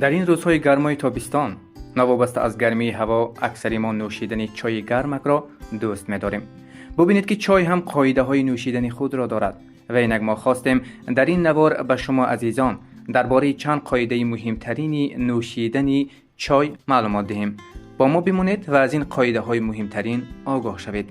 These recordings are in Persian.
در این روزهای گرمای تابستان نوابسته از گرمی هوا اکثری ما نوشیدن چای گرمک را دوست می‌داریم. ببینید که چای هم قاعده های نوشیدن خود را دارد و اینک ما خواستیم در این نوار به شما عزیزان درباره چند قاعده مهمترین نوشیدن چای معلومات دهیم. با ما بمانید و از این قاعده های مهمترین آگاه شوید.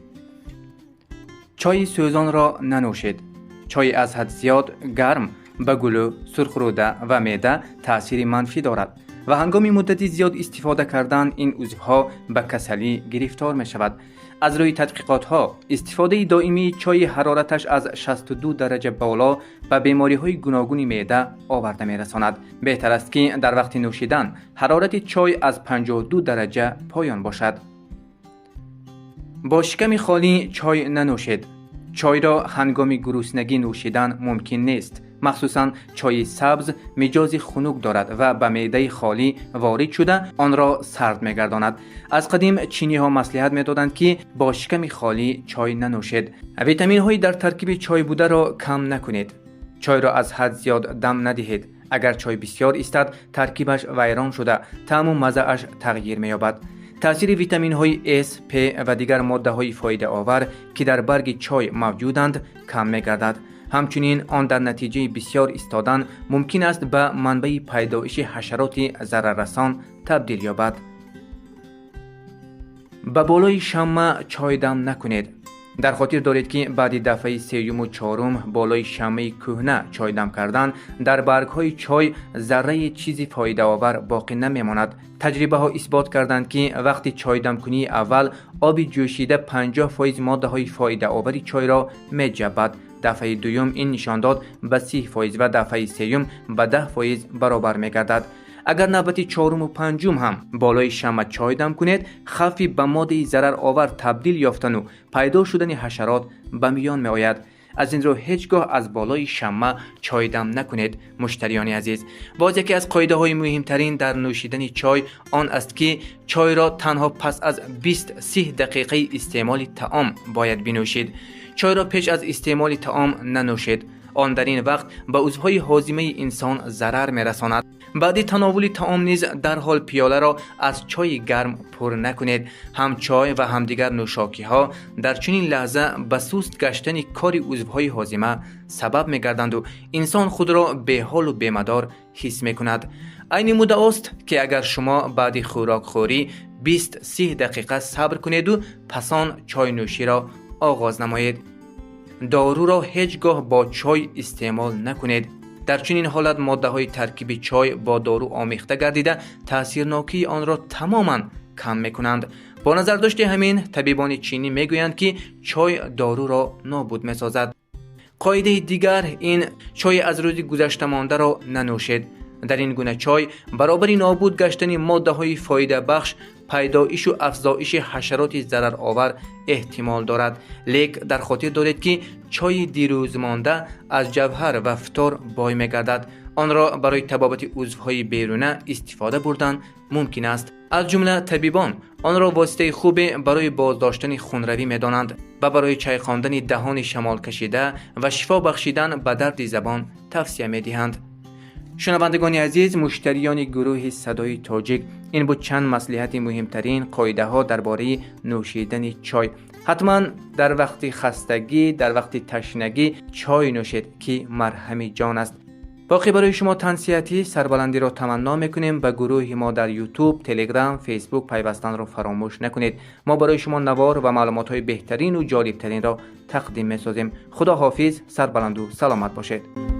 چای سوزان را ننوشید. چای از حد زیاد گرم به گلو، سرخروده و معده تأثیر منفی دارد و هنگام مدتی زیاد استفاده کردن این عضوها به کسلی گرفتار می شود. از روی تحقیقات ها استفاده دائمی چای حرارتش از 62 درجه بالا به بیماری های گوناگون معده آورده می رساند. بهتر است که در وقت نوشیدن حرارت چای از 52 درجه پایان باشد. با شکم خالی چای ننوشید. چای را هنگام گرسنگی نوشیدن ممکن نیست. مخصوصا چای سبز مجاز خنک دارد و به معده خالی وارد شده آن را سرد می‌گرداند. از قدیم چینی ها مصلحت می‌دادند که با شکم خالی چای ننوشید. ویتامین های در ترکیب چای بوده را کم نکنید. چای را از حد زیاد دم ندهید. اگر چای بسیار ایستد ترکیبش ویران شده طعم و مزه اش تغییر می‌یابد. تاثیر ویتامین های S, P و دیگر ماده های فایده آور که در برگ چای موجودند کم می‌گردد. همچنین آن در نتیجه بسیار ایستادن ممکن است به منبع پیدایش حشرات ضرررسان تبدیل یابد. به بالای شمع چای دم نکنید. در خاطر دارید که بعد دفعه سوم و چهارم بالای شمع کهنه چای دم کردن در برگ های چای ذره چیزی فایده آور باقی نمیماند. تجربه ها اثبات کردند که وقتی چای دم کنی اول آب جوشیده 50% ماده های فایده آوری چای را می‌جبد. دفعه دوم این نشان داد به 30% و دفعه سوم به 10% برابر می‌گردد. اگر نوبت چهارم و پنجم هم بالای شمع چای دم کنید خفی به ماده ضرر آور تبدیل یافتن و پیدا شدن حشرات به میان می آید. از این رو هیچگاه از بالای شمع چای دم نکنید. مشتریان عزیز، باز یکی از قاعده های مهمترین در نوشیدن چای آن است که چای را تنها پس از 20-30 دقیقه استعمال طعام باید بنوشید. چای را پیش از استعمال طعام ننوشید. آن در این وقت به عضوهای هاضمه انسان ضرر می‌رساند. بعد تناول طعام نیز در حال پیاله را از چای گرم پر نکنید. هم چای و هم دیگر نوشاکی ها در چنین لحظه به سست گشتن کار عضوهای هاضمه سبب می‌گردند و انسان خود را به حال و بی‌مدار حس می‌کند. این مدعا است که اگر شما بعد خوراک خوری 20-30 دقیقه صبر کنید و پس آن چای نوشی را آغاز نمایید. دارو را هیچگاه با چای استعمال نکنید. در چنین حالت ماده های ترکیب چای با دارو آمیخته گردیده تاثیرناکی آن را تماما کم میکنند. با نظر داشته همین طبیبان چینی میگویند که چای دارو را نابود میسازد. قاعده دیگر این چای از روز گذشته مانده را ننوشید. در این گونه چای برابر نابود گشتن ماده های فایده بخش پیدایش و افزایش حشرات ضرر آور احتمال دارد. لیک در خاطر دارید که چای دیروز مانده از جوهر و فطار بای می‌گردد. آن را برای طبابت عضوهای بیرونه استفاده بردن ممکن است. از جمله طبیبان آن را واسطه خوب برای بازداشتن خونروی می‌دانند و برای چای خواندن دهان شمال کشیده و شفا بخشیدن به درد زبان توصیه می‌دهند. شنوندگان عزیز، مشتریان گروه صدای تاجیک، این بود چند مصلحت مهمترین قاعده ها درباره نوشیدن چای. حتما در وقت خستگی، در وقت تشنگی چای نوشید که مرهم جان است. باقی برای شما تنصیحاتی سربلندی را تمنا میکنیم. به گروه ما در یوتیوب، تلگرام، فیسبوک پیوستن را فراموش نکنید. ما برای شما نوار و معلومات های بهترین و جالب ترین را تقدیم میسازیم. خدا حافظ، سربلند و سلامت باشید.